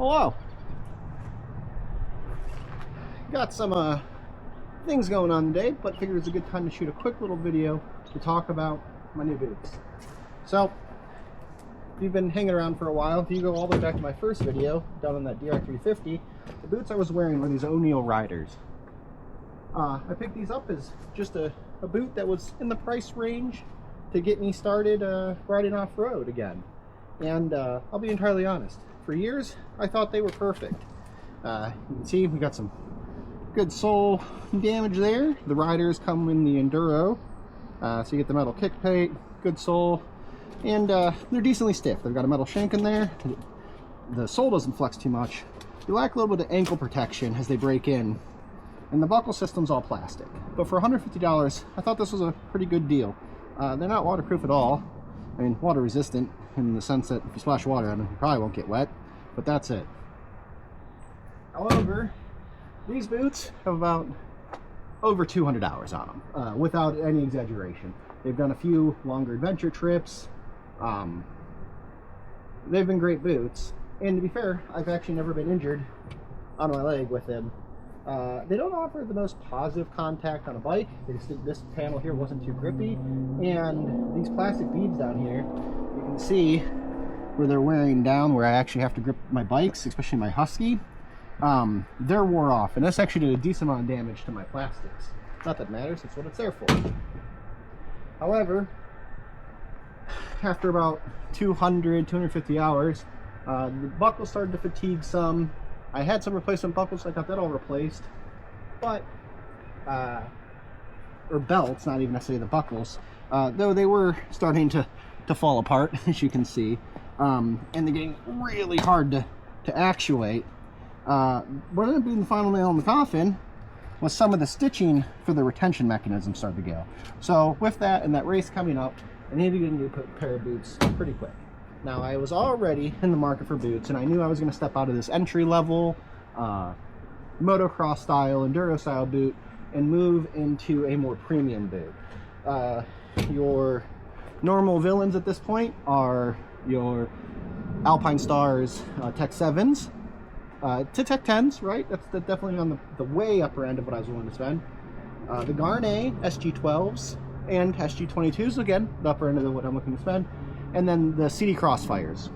Hello. Got some things going on today, but figured it's a good time to shoot a quick little video to talk about my new boots. So, if you've been hanging around for a while, if you go all the way back to my first video, down on that DR350, the boots I was wearing were these O'Neill Riders. I picked these up as just a boot that was in the price range to get me started riding off-road again. And I'll be entirely honest, for years I thought they were perfect. You can see we got some good sole damage there. The riders come in the Enduro, so you get the metal kick plate, good sole, and they're decently stiff. They've got a metal shank in there. The sole doesn't flex too much. You lack a little bit of ankle protection as they break in, and the buckle system's all plastic. But for $150, I thought this was a pretty good deal. They're not waterproof at all. I mean, water resistant in the sense that if you splash water on them, you probably won't get wet, but that's it. However, these boots have about over 200 hours on them, without any exaggeration. They've done a few longer adventure trips. They've been great boots, and to be fair, I've actually never been injured on my leg with them. They don't offer the most positive contact on a bike. This panel here wasn't too grippy, and these plastic beads down here, you can see where they're wearing down, where I actually have to grip my bikes, especially my Husky. They're wore off, and this actually did a decent amount of damage to my plastics. Not that it matters, it's what it's there for. However, after about 250 hours, the buckle started to fatigue some. I had some replacement buckles, so I got that all replaced. But, or belts, not even necessarily the buckles, though they were starting to fall apart, as you can see. And they're getting really hard to actuate. What ended up being the final nail in the coffin was some of the stitching for the retention mechanism started to go. So with that and that race coming up, I needed to get a new pair of boots pretty quick. Now, I was already in the market for boots, and I knew I was going to step out of this entry-level motocross style, enduro style boot and move into a more premium boot. Your normal villains at this point are your Alpine Stars Tech 7s to Tech 10s, right? That's definitely on the way upper end of what I was willing to spend. The Gaerne SG-12s and SG-22s, again, the upper end of what I'm looking to spend. And then the CD Crossfires.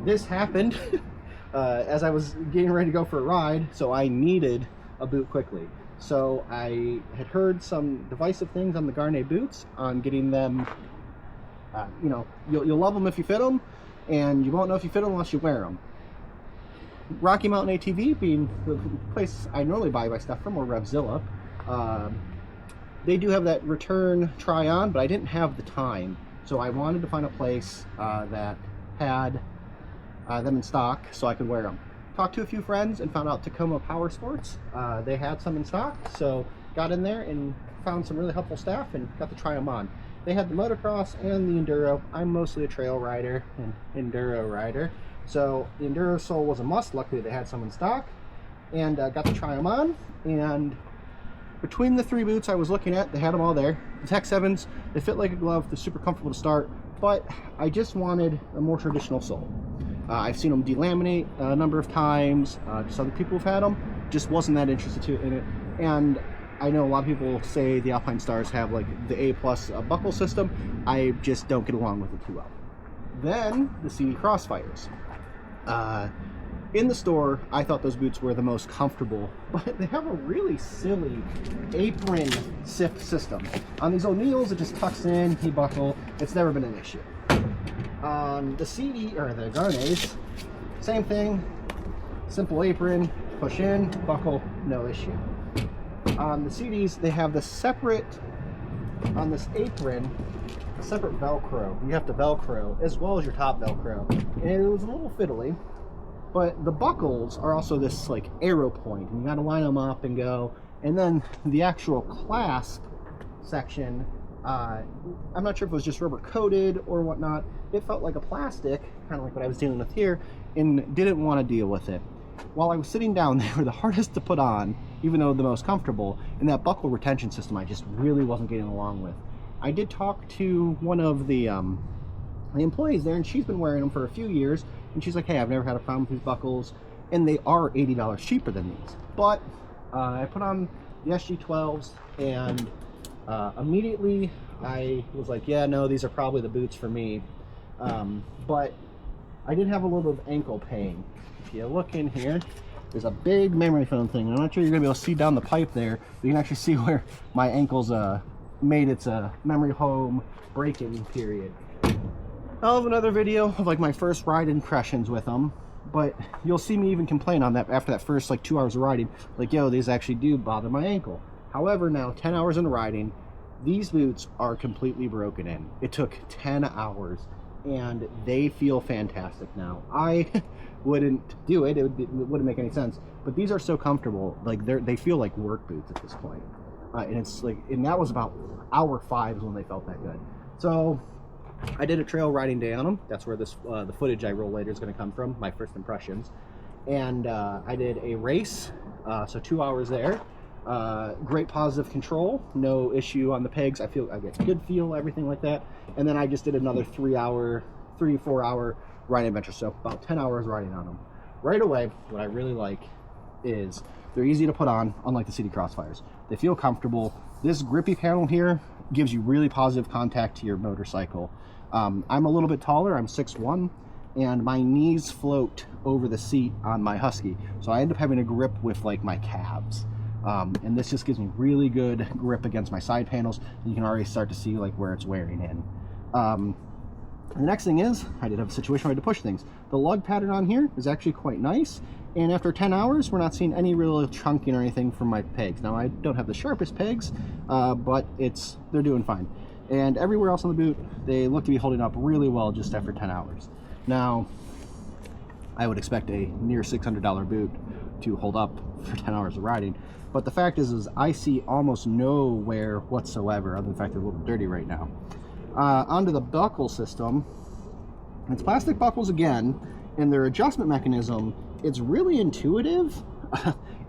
This happened as I was getting ready to go for a ride, so I needed a boot quickly. So I had heard some divisive things on the Gaerne boots, on getting them, you know, you'll love them if you fit them, and you won't know if you fit them unless you wear them. Rocky Mountain ATV being the place I normally buy my stuff from, or Revzilla, they do have that return try-on, but I didn't have the time, so I wanted to find a place that had them in stock so I could wear them. Talked to a few friends and found out Tacoma Power Sports. They had some in stock, so got in there and found some really helpful staff and got to try them on. They had the motocross and the enduro. I'm mostly a trail rider and enduro rider, so the enduro sole was a must. Luckily they had some in stock, and got to try them on. And between the three boots I was looking at, they had them all there. The Tech 7s, they fit like a glove, they're super comfortable to start, but I just wanted a more traditional sole. I've seen them delaminate a number of times, just other people have had them, just wasn't that interested in it. And I know a lot of people say the Alpine Stars have like the A+ buckle system. I just don't get along with it too well. Then the CD Crossfires. In the store, I thought those boots were the most comfortable, but they have a really silly apron zip system. On these O'Neills, it just tucks in, you buckle. It's never been an issue. On the CD, or the Gaernes, same thing. Simple apron, push in, buckle, no issue. On the CDs, they have the separate, on this apron, a separate Velcro. You have to Velcro, as well as your top Velcro. And it was a little fiddly. But the buckles are also this like arrow point, and you gotta line them up and go. And then the actual clasp section, I'm not sure if it was just rubber coated or whatnot. It felt like a plastic, kind of like what I was dealing with here, and didn't want to deal with it. While I was sitting down, they were the hardest to put on, even though the most comfortable, and that buckle retention system I just really wasn't getting along with. I did talk to one of the employees there, and she's been wearing them for a few years, and she's like, hey, I've never had a problem with these buckles, and they are $80 cheaper than these. But I put on the SG-12s, and immediately I was like, yeah, no, these are probably the boots for me. But I did have a little bit of ankle pain. If you look in here, there's a big memory foam thing. I'm not sure you're gonna be able to see down the pipe there, but you can actually see where my ankle's made its memory foam breaking period. I'll have another video of like my first ride impressions with them, but you'll see me even complain on that after that first like 2 hours of riding, like, yo, these actually do bother my ankle. However, now 10 hours into riding, these boots are completely broken in. It took 10 hours and they feel fantastic now. I wouldn't do it, it wouldn't make any sense, but these are so comfortable, like they feel like work boots at this point. And it's like, and that was about hour 5 is when they felt that good. So I did a trail riding day on them. That's where this the footage I roll later is going to come from, my first impressions. And I did a race, so 2 hours there. Great positive control, no issue on the pegs. I get good feel, everything like that. And then I just did another 3 or 4 hour riding adventure, so about 10 hours riding on them. Right away, what I really like is they're easy to put on, unlike the City Crossfires. They feel comfortable. This grippy panel here gives you really positive contact to your motorcycle. I'm a little bit taller, I'm 6'1", and my knees float over the seat on my Husky, so I end up having to grip with like my calves. And this just gives me really good grip against my side panels. You can already start to see like where it's wearing in. The next thing is, I did have a situation where I had to push things. The lug pattern on here is actually quite nice, and after 10 hours, we're not seeing any real chunking or anything from my pegs. Now, I don't have the sharpest pegs, but they're doing fine. And everywhere else on the boot, they look to be holding up really well just after 10 hours. Now, I would expect a near $600 boot to hold up for 10 hours of riding, but the fact is I see almost no wear whatsoever, other than the fact they're a little dirty right now. Onto the buckle system. It's plastic buckles again, and their adjustment mechanism, it's really intuitive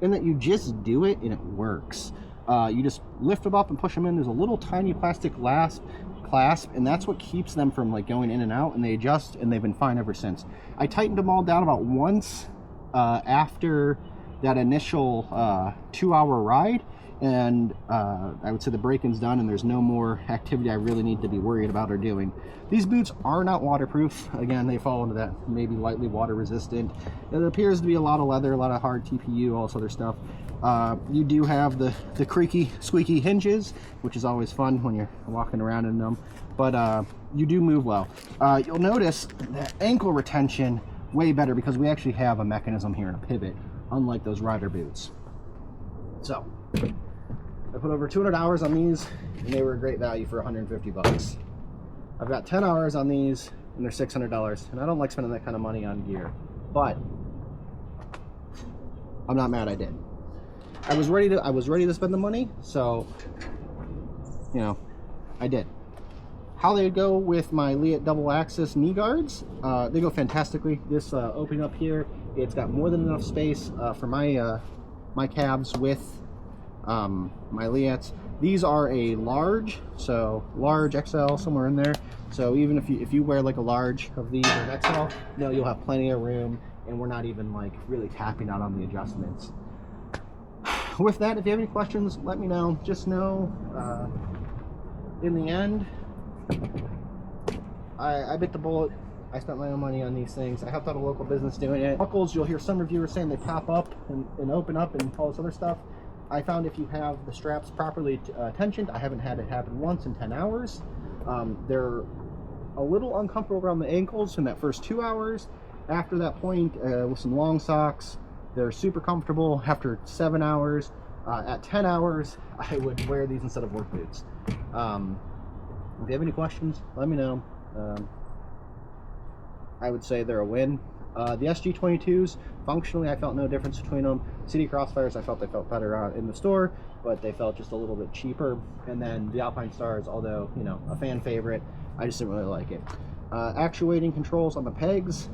in that you just do it and it works. You just lift them up and push them in. There's a little tiny plastic clasp, and that's what keeps them from like going in and out, and they adjust, and they've been fine ever since. I tightened them all down about once after that initial 2 hour ride, and I would say the break-in's done and there's no more activity I really need to be worried about or doing. These boots are not waterproof. Again, they fall into that maybe lightly water resistant. It appears to be a lot of leather, a lot of hard TPU, all this other stuff. You do have the creaky, squeaky hinges, which is always fun when you're walking around in them, but you do move well. You'll notice that ankle retention way better because we actually have a mechanism here and a pivot, unlike those rider boots. So I put over 200 hours on these, and they were a great value for 150 bucks. I've got 10 hours on these, and they're $600, and I don't like spending that kind of money on gear, but I'm not mad I did. I was ready to spend the money, so you know, I did. How they go with my Leat double axis knee guards, they go fantastically. This opening up here, it's got more than enough space for my calves with my Leats. These are a large, so large XL, somewhere in there. So even if you wear like a large of these or an XL, no, you'll have plenty of room, and we're not even like really tapping out on the adjustments. With that, if you have any questions, let me know. Just know, in the end, I bit the bullet. I spent my own money on these things. I helped out a local business doing it. Buckles, you'll hear some reviewers saying they pop up and open up and all this other stuff. I found if you have the straps properly tensioned, I haven't had it happen once in 10 hours. They're a little uncomfortable around the ankles in that first 2 hours. After that point, with some long socks, they're super comfortable. After 7 hours, at 10 hours, I would wear these instead of work boots. If you have any questions, let me know. I would say they're a win. The SG-12s, functionally, I felt no difference between them. City Crossfires, I felt they felt better in the store, but they felt just a little bit cheaper. And then the Alpine Stars, although, you know, a fan favorite, I just didn't really like it. Actuating controls on the pegs,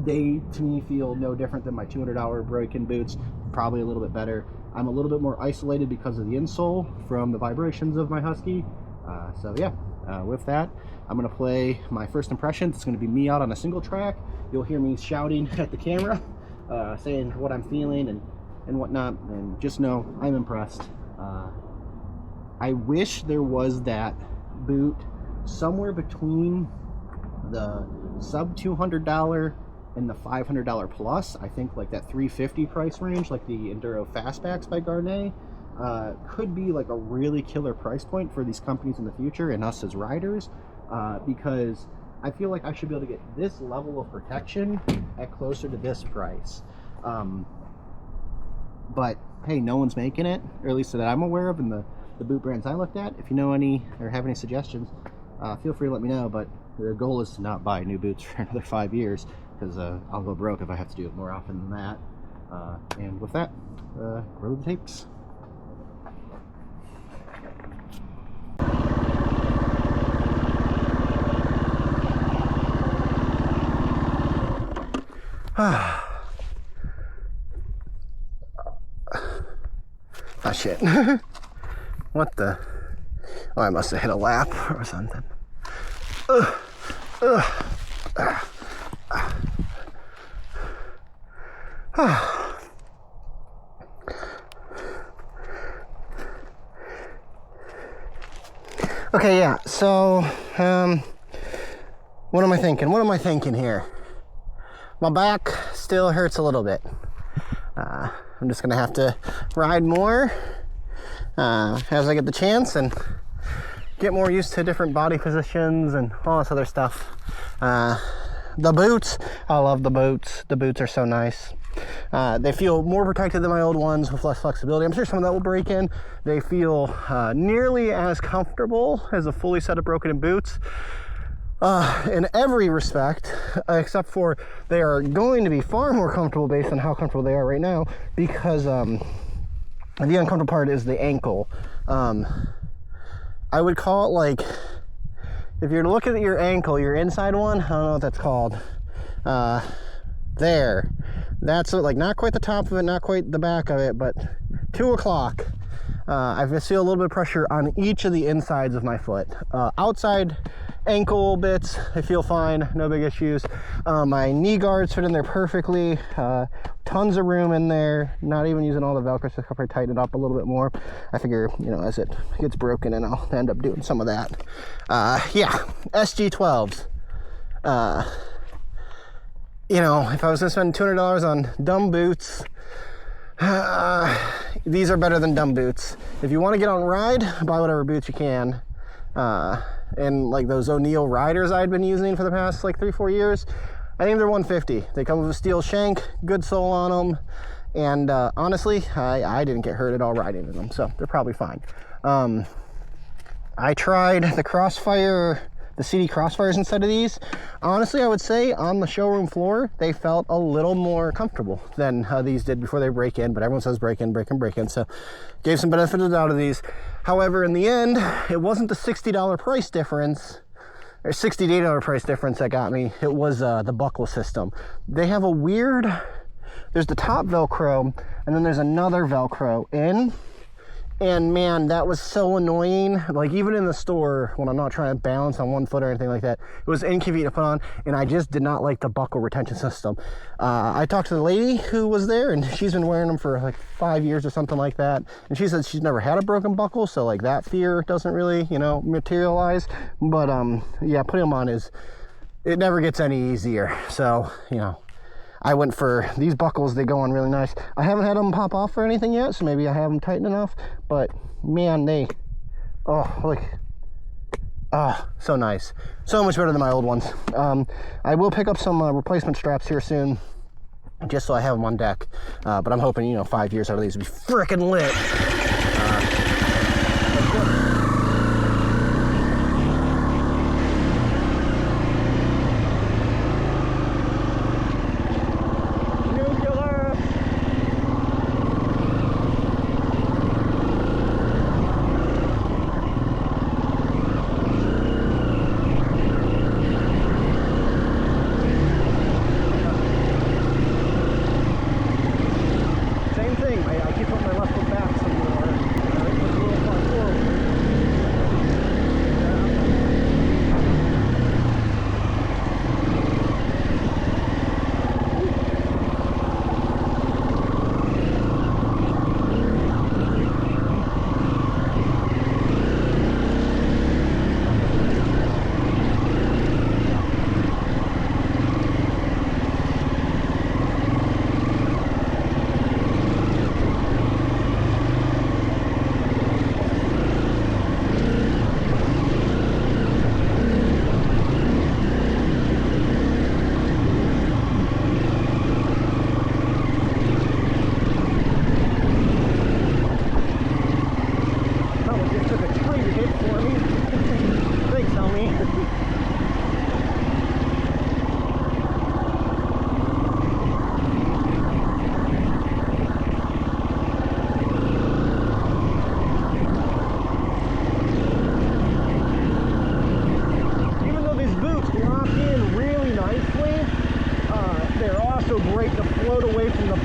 they, to me, feel no different than my $200 break-in boots, probably a little bit better. I'm a little bit more isolated because of the insole from the vibrations of my Husky. So yeah, with that, I'm going to play my first impressions. It's going to be me out on a single track. You'll hear me shouting at the camera, saying what I'm feeling and whatnot, and just know I'm impressed. I wish there was that boot somewhere between the sub $200 and the $500 plus. I think like that $350 price range, like the Enduro Fastbacks by Gaerne, could be like a really killer price point for these companies in the future and us as riders, because I feel like I should be able to get this level of protection at closer to this price. But hey, no one's making it, or at least that I'm aware of in the boot brands I looked at. If you know any or have any suggestions, feel free to let me know. But the goal is to not buy new boots for another 5 years, because I'll go broke if I have to do it more often than that. And with that, roll the tapes. Ah, shit. What the? Oh, I must have hit a lap or something. Okay, yeah, so, what am I thinking? What am I thinking here? My back still hurts a little bit. I'm just gonna have to ride more as I get the chance and get more used to different body positions and all this other stuff. The boots, I love the boots. The boots are so nice. They feel more protected than my old ones with less flexibility. I'm sure some of that will break in. They feel nearly as comfortable as a fully set of broken in boots. In every respect, except for they are going to be far more comfortable based on how comfortable they are right now, because the uncomfortable part is the ankle. I would call it like, if you're looking at your ankle, your inside one, I don't know what that's called. There. That's like not quite the top of it, not quite the back of it, but 2 o'clock. I just feel a little bit of pressure on each of the insides of my foot. Outside ankle bits, I feel fine, no big issues. My knee guards fit in there perfectly. Tons of room in there, not even using all the Velcro, so I tighten it up a little bit more. I figure, you know, as it gets broken, and I'll end up doing some of that. Yeah, SG-12s. You know, if I was gonna spend $200 on dumb boots, these are better than dumb boots. If you want to get on ride, buy whatever boots you can. And like those O'Neill riders I'd been using for the past like 3-4 years, I think they're $150. They come with a steel shank, good sole on them, and honestly, I didn't get hurt at all riding in them, so they're probably fine. I tried the Crossfire, the CD Crossfires instead of these. Honestly, I would say on the showroom floor, they felt a little more comfortable than these did before they break in, but everyone says break in, so gave some benefit of the doubt of these. However, in the end, it wasn't the $60 price difference, or $68 price difference that got me. It was the buckle system. They have a weird, there's the top Velcro, and then there's another Velcro in. And man, that was so annoying. Like even in the store, when I'm not trying to balance on one foot or anything like that, it was inconvenient to put on, and I just did not like the buckle retention system. I talked to the lady who was there, and she's been wearing them for like 5 years or something like that. And she said she's never had a broken buckle, so like that fear doesn't really, you know, materialize. But yeah, putting them on it never gets any easier. So, you know, I went for these buckles. They go on really nice. I haven't had them pop off or anything yet, so maybe I have them tight enough, but man, they, so nice. So much better than my old ones. I will pick up some replacement straps here soon, just so I have them on deck. But I'm hoping, you know, 5 years out of these will be frickin' lit.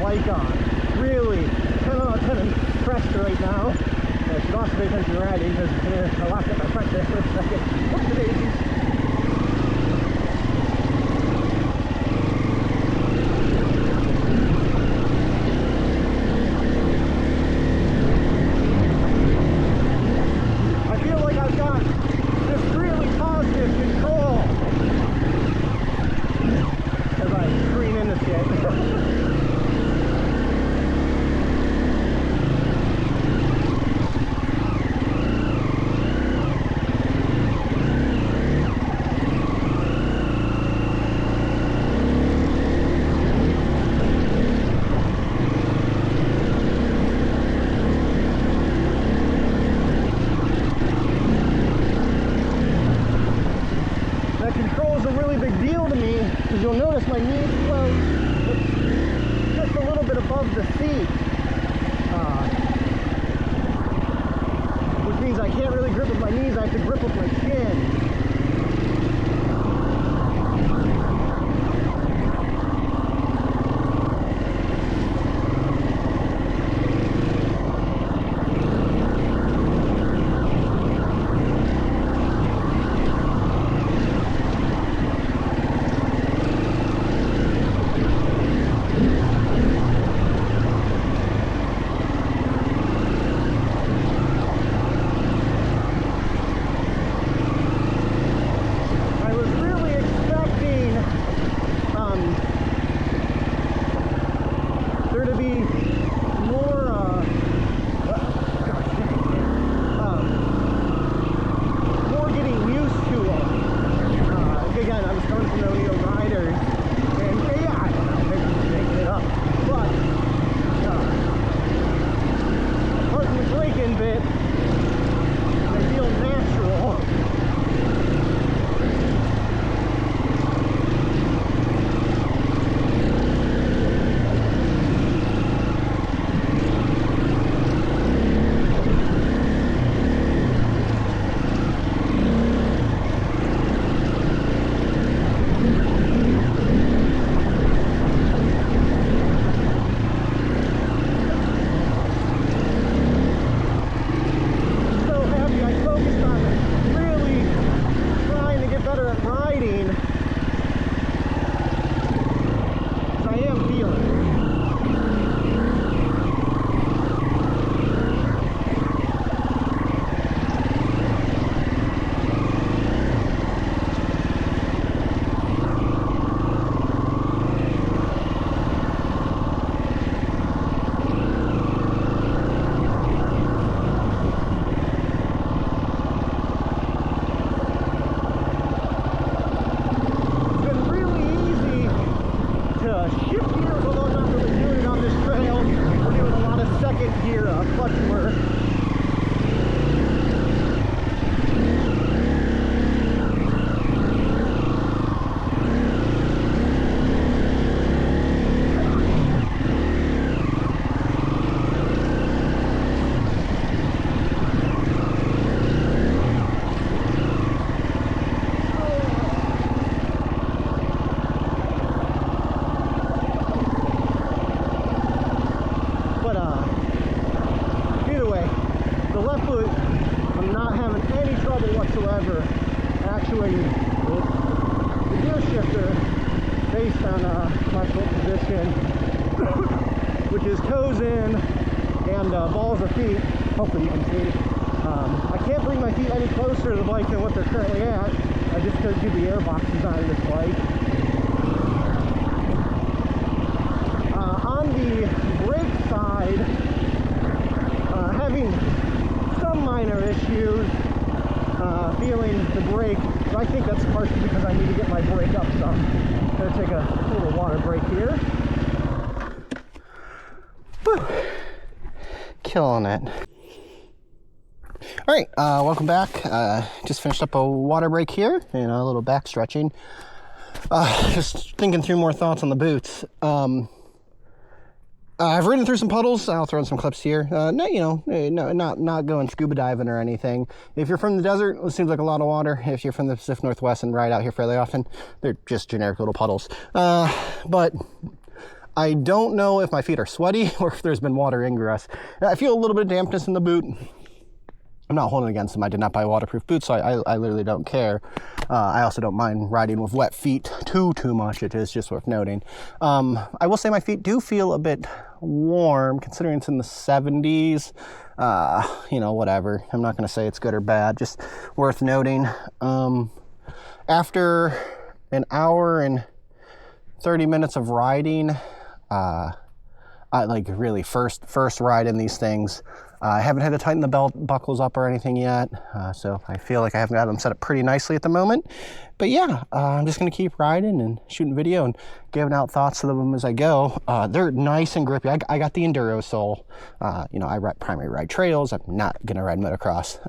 bike on. Really 10 out of 10 impressed right now. I should also pay attention to riding because I locked up my front there for a second. What's the daisies? I feel like I've got this really positive control as I screen into shit. You'll notice my knee float just a little bit above the seat, which means I can't really grip with my knees, I have to grip with my chin. Balls of feet. Hopefully you can see. I can't bring my feet any closer to the bike than what they're currently at. I just couldn't do the airbox design of this bike. On the brake side, having some minor issues feeling the brake. So I think that's partially because I need to get my brake up some. I'm going to take a little water break here. Whew. Killing it. All right, welcome back. Just finished up a water break here and a little back stretching. Just thinking through more thoughts on the boots. I've ridden through some puddles. I'll throw in some clips here. Not going scuba diving or anything. If you're from the desert, it seems like a lot of water. If you're from the Pacific Northwest and ride out here fairly often, they're just generic little puddles. But I don't know if my feet are sweaty or if there's been water ingress. I feel a little bit of dampness in the boot. I'm not holding against them. I did not buy waterproof boots, so I literally don't care. I also don't mind riding with wet feet too much. It is just worth noting. I will say my feet do feel a bit warm, considering it's in the 70s. You know, whatever. I'm not going to say it's good or bad. Just worth noting. After an hour and 30 minutes of riding, I like really first ride in these things. I haven't had to tighten the belt buckles up or anything yet, so I feel like I haven't got them set up pretty nicely at the moment. But yeah, I'm just going to keep riding and shooting video and giving out thoughts of them as I go. They're nice and grippy. I got the Enduro sole. You know, I primary ride trails. I'm not going to ride motocross.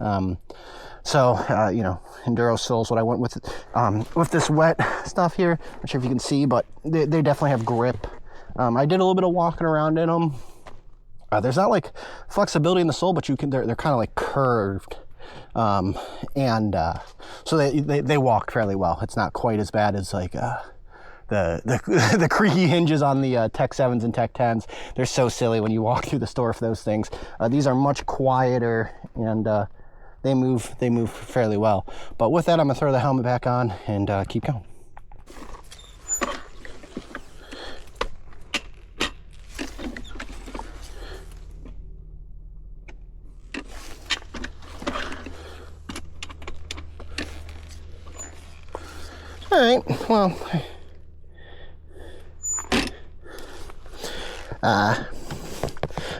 So, you know, Enduro soles, what I went with this wet stuff here. Not sure if you can see, but they definitely have grip. I did a little bit of walking around in them. There's not like flexibility in the sole, but they're kind of like curved. So they walk fairly well. It's not quite as bad as like the creaky hinges on the Tech 7s and Tech 10s. They're so silly when you walk through the store for those things. These are much quieter, and they move fairly well. But with that, I'm gonna throw the helmet back on and keep going. All right, well,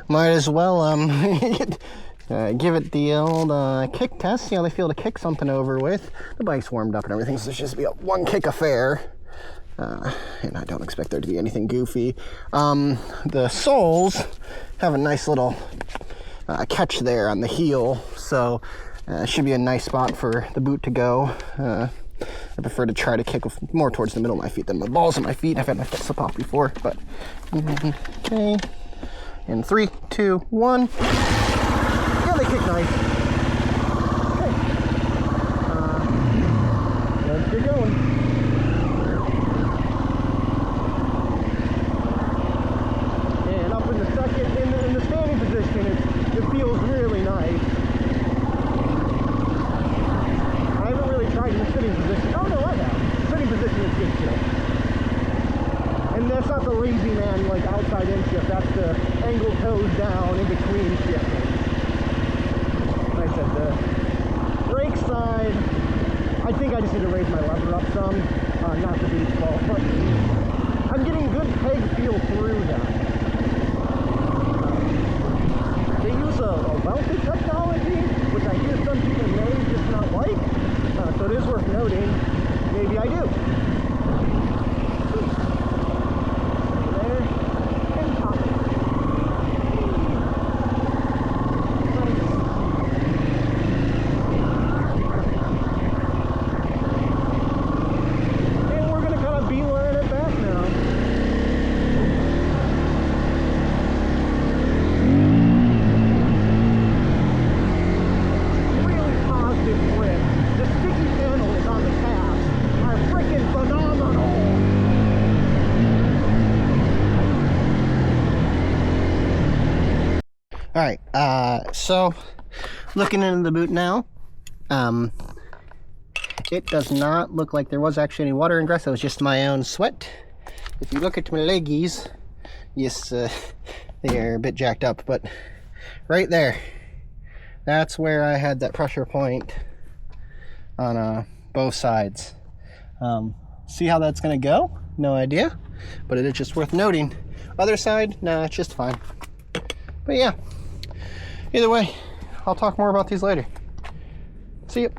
might as well give it the old kick test, see how they feel to kick something over with. The bike's warmed up and everything, so it's just be a one kick affair. And I don't expect there to be anything goofy. The soles have a nice little catch there on the heel, so it should be a nice spot for the boot to go. I prefer to try to kick more towards the middle of my feet than the balls of my feet. I've had my foot slip off before, but okay. In 3, 2, 1. Yeah, they kick nice. Okay. Let's get going. And up in the second, in the standing position, it feels really nice. I haven't really tried in the sitting position. Oh no, I have. Sitting position is good too. And that's not the lazy man like outside in shift. That's the angle toes down in between shifting. Like I said, the brake side, I think I just need to raise my lever up some. Not the beat's fault, but I'm getting good peg feel through that. They use a Welp technology, which I hear some people may just not like. So it is worth noting. Maybe I do. There and pop. And we're gonna kind of beeline it back now. Really positive grip. The sticky panels on the cab are freaking phenomenal. All right, so looking into the boot now, it does not look like there was actually any water ingress. It was just my own sweat. If you look at my leggies, yes, they are a bit jacked up, but right there, that's where I had that pressure point on both sides. See how that's gonna go? No idea, but it is just worth noting. Other side, nah, it's just fine. But yeah, either way, I'll talk more about these later. See you.